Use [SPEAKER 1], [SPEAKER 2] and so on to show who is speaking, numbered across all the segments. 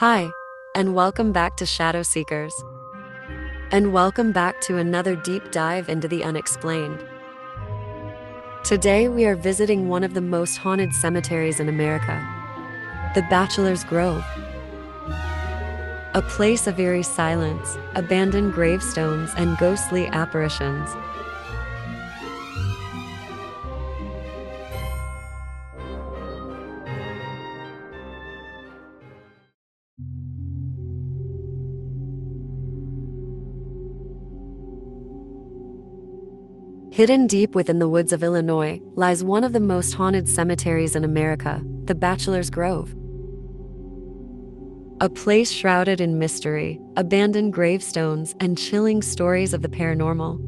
[SPEAKER 1] Hi, and welcome back to Shadow Seekers. And welcome back to another deep dive into the unexplained. Today we are visiting one of the most haunted cemeteries in America, the Bachelor's Grove. A place of eerie silence, abandoned gravestones, and ghostly apparitions. Hidden deep within the woods of Illinois lies one of the most haunted cemeteries in America, the Bachelor's Grove. A place shrouded in mystery, abandoned gravestones, and chilling stories of the paranormal.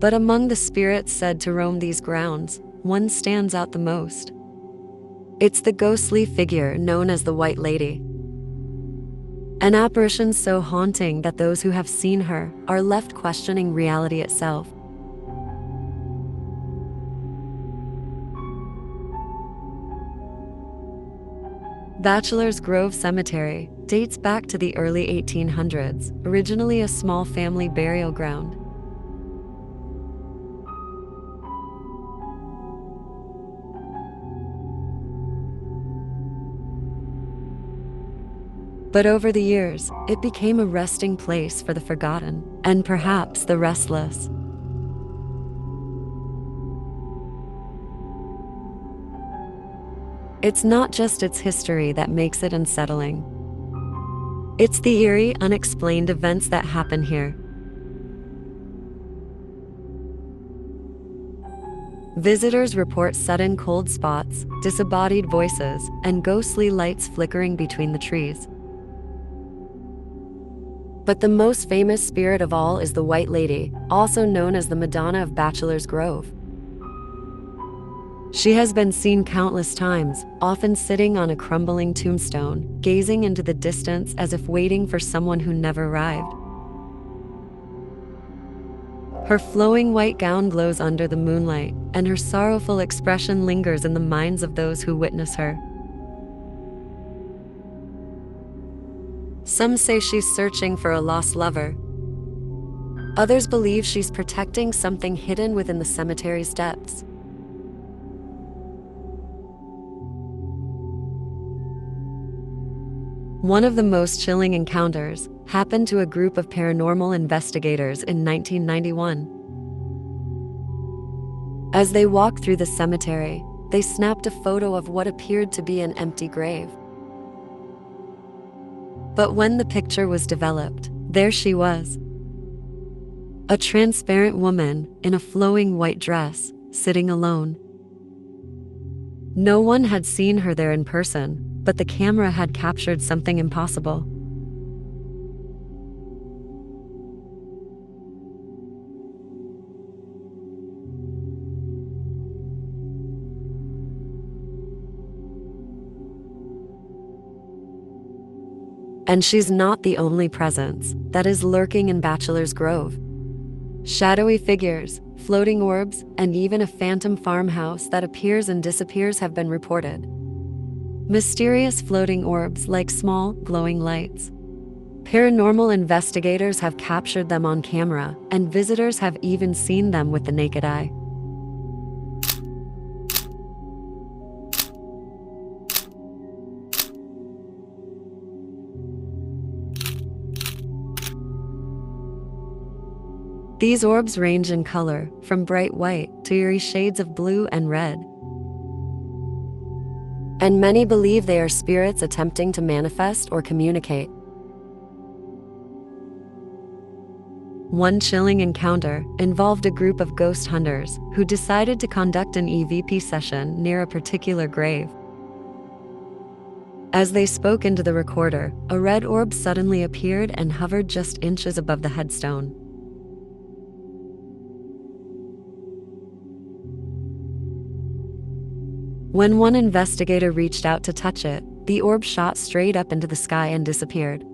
[SPEAKER 1] But among the spirits said to roam these grounds, one stands out the most. It's the ghostly figure known as the White Lady. An apparition so haunting that those who have seen her are left questioning reality itself. Bachelor's Grove Cemetery dates back to the early 1800s, originally a small family burial ground. But over the years, it became a resting place for the forgotten, and perhaps the restless. It's not just its history that makes it unsettling. It's the eerie, unexplained events that happen here. Visitors report sudden cold spots, disembodied voices, and ghostly lights flickering between the trees. But the most famous spirit of all is the White Lady, also known as the Madonna of Bachelor's Grove. She has been seen countless times, often sitting on a crumbling tombstone, gazing into the distance as if waiting for someone who never arrived. Her flowing white gown glows under the moonlight, and her sorrowful expression lingers in the minds of those who witness her. Some say she's searching for a lost lover. Others believe she's protecting something hidden within the cemetery's depths. One of the most chilling encounters happened to a group of paranormal investigators in 1991. As they walked through the cemetery, they snapped a photo of what appeared to be an empty grave. But when the picture was developed, there she was. A transparent woman in a flowing white dress, sitting alone. No one had seen her there in person, but the camera had captured something impossible. And she's not the only presence that is lurking in Bachelor's Grove. Shadowy figures, floating orbs, and even a phantom farmhouse that appears and disappears have been reported. Mysterious floating orbs like small, glowing lights. Paranormal investigators have captured them on camera, and visitors have even seen them with the naked eye. These orbs range in color, from bright white to eerie shades of blue and red. And many believe they are spirits attempting to manifest or communicate. One chilling encounter involved a group of ghost hunters who decided to conduct an EVP session near a particular grave. As they spoke into the recorder, a red orb suddenly appeared and hovered just inches above the headstone. When one investigator reached out to touch it, the orb shot straight up into the sky and disappeared.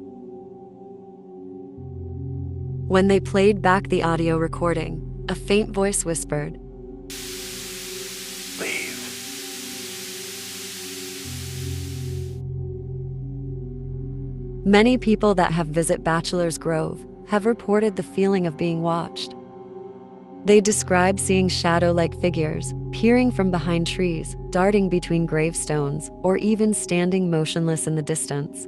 [SPEAKER 1] When they played back the audio recording, a faint voice whispered,
[SPEAKER 2] Leave.
[SPEAKER 1] Many people that have visit Bachelor's Grove have reported the feeling of being watched. They describe seeing shadow-like figures, peering from behind trees, darting between gravestones, or even standing motionless in the distance.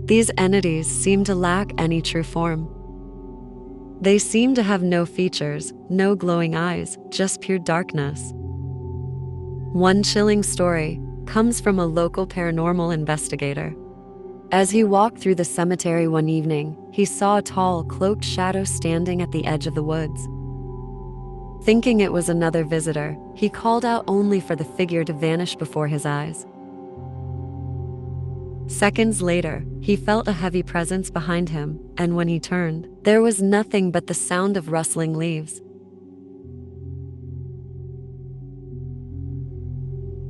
[SPEAKER 1] These entities seem to lack any true form. They seem to have no features, no glowing eyes, just pure darkness. One chilling story comes from a local paranormal investigator. As he walked through the cemetery one evening, he saw a tall, cloaked shadow standing at the edge of the woods. Thinking it was another visitor, he called out only for the figure to vanish before his eyes. Seconds later, he felt a heavy presence behind him, and when he turned, there was nothing but the sound of rustling leaves.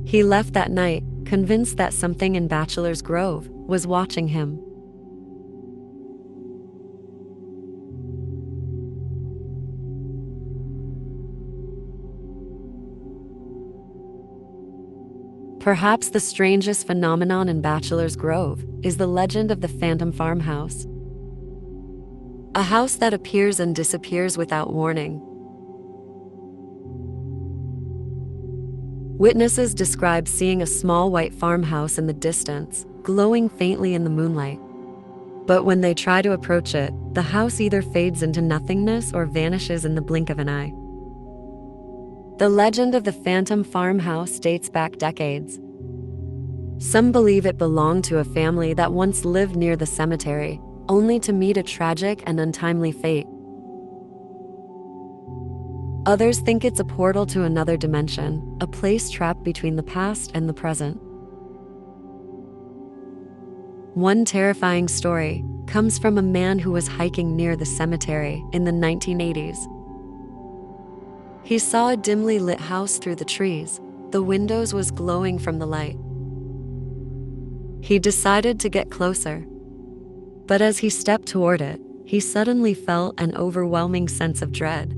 [SPEAKER 1] He left that night, convinced that something in Bachelor's Grove was watching him. Perhaps the strangest phenomenon in Bachelor's Grove is the legend of the Phantom Farmhouse. A house that appears and disappears without warning. Witnesses describe seeing a small white farmhouse in the distance, glowing faintly in the moonlight. But when they try to approach it, the house either fades into nothingness or vanishes in the blink of an eye. The legend of the Phantom Farmhouse dates back decades. Some believe it belonged to a family that once lived near the cemetery, only to meet a tragic and untimely fate. Others think it's a portal to another dimension, a place trapped between the past and the present. One terrifying story comes from a man who was hiking near the cemetery in the 1980s. He saw a dimly lit house through the trees. The windows was glowing from the light. He decided to get closer. But as he stepped toward it, he suddenly felt an overwhelming sense of dread.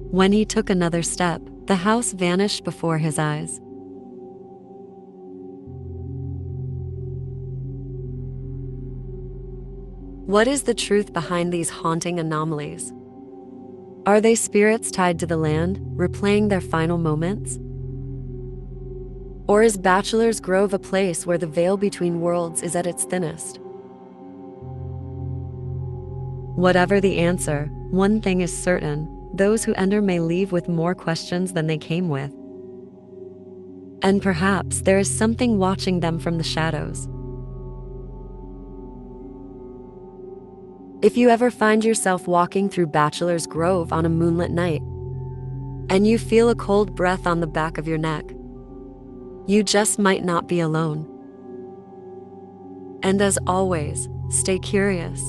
[SPEAKER 1] When he took another step, the house vanished before his eyes. What is the truth behind these haunting anomalies? Are they spirits tied to the land, replaying their final moments? Or is Bachelor's Grove a place where the veil between worlds is at its thinnest? Whatever the answer, one thing is certain: those who enter may leave with more questions than they came with. And perhaps there is something watching them from the shadows. If you ever find yourself walking through Bachelor's Grove on a moonlit night, and you feel a cold breath on the back of your neck, you just might not be alone. And as always, stay curious.